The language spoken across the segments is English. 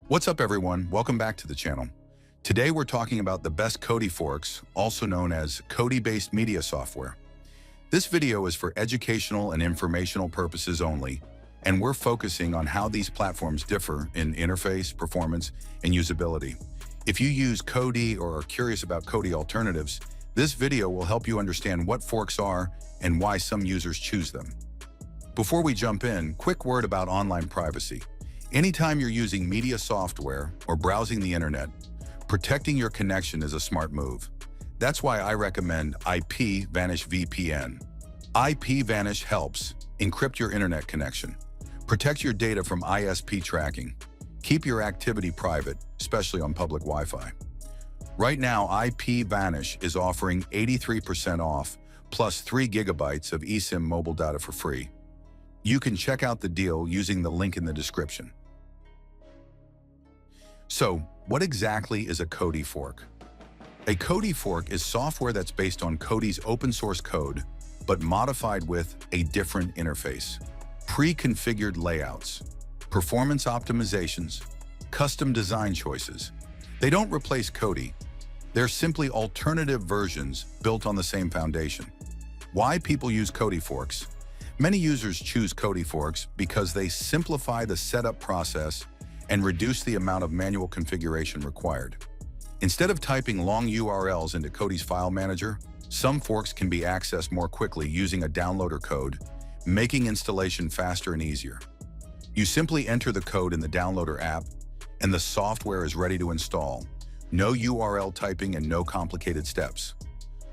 What's up everyone, welcome back to the channel. Today we're talking about the best Kodi forks, also known as Kodi-based media software. This video is for educational and informational purposes only, and we're focusing on how these platforms differ in interface, performance, and usability. If you use Kodi or are curious about Kodi alternatives, this video will help you understand what forks are and why some users choose them. Before we jump in, quick word about online privacy. Anytime you're using media software or browsing the internet, protecting your connection is a smart move. That's why I recommend IPVanish VPN. IPVanish helps encrypt your internet connection, protect your data from ISP tracking, keep your activity private, especially on public Wi-Fi. Right now, IPVanish is offering 83% off plus 3 gigabytes of eSIM mobile data for free. You can check out the deal using the link in the description. So, what exactly is a Kodi fork? A Kodi fork is software that's based on Kodi's open source code, but modified with a different interface, pre-configured layouts, performance optimizations, custom design choices. They don't replace Kodi. They're simply alternative versions built on the same foundation. Why people use Kodi forks? Many users choose Kodi forks because they simplify the setup process and reduce the amount of manual configuration required. Instead of typing long URLs into Kodi's file manager, some forks can be accessed more quickly using a downloader code, making installation faster and easier. You simply enter the code in the downloader app, and the software is ready to install. No URL typing and no complicated steps.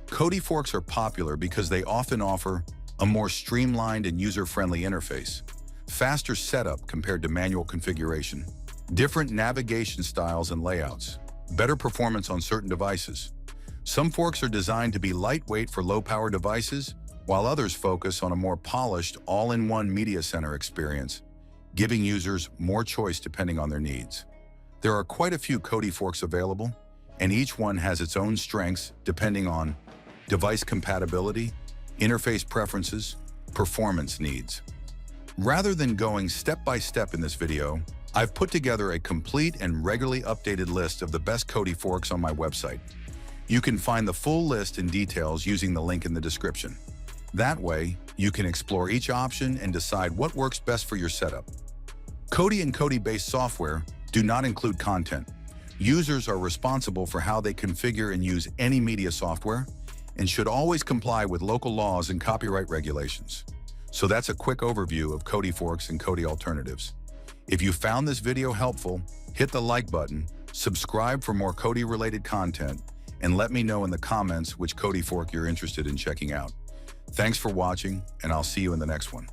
Kodi forks are popular because they often offer a more streamlined and user-friendly interface, faster setup compared to manual configuration, different navigation styles and layouts, better performance on certain devices. Some forks are designed to be lightweight for low-power devices, while others focus on a more polished, all-in-one media center experience, giving users more choice depending on their needs. There are quite a few Kodi forks available, and each one has its own strengths depending on device compatibility, interface preferences, performance needs. Rather than going step by step in this video, I've put together a complete and regularly updated list of the best Kodi forks on my website. You can find the full list and details using the link in the description. That way, you can explore each option and decide what works best for your setup. Kodi and Kodi-based software do not include content. Users are responsible for how they configure and use any media software, and should always comply with local laws and copyright regulations. So that's a quick overview of Kodi forks and Kodi alternatives. If you found this video helpful, hit the like button, subscribe for more Kodi-related content, and let me know in the comments which Kodi fork you're interested in checking out. Thanks for watching, and I'll see you in the next one.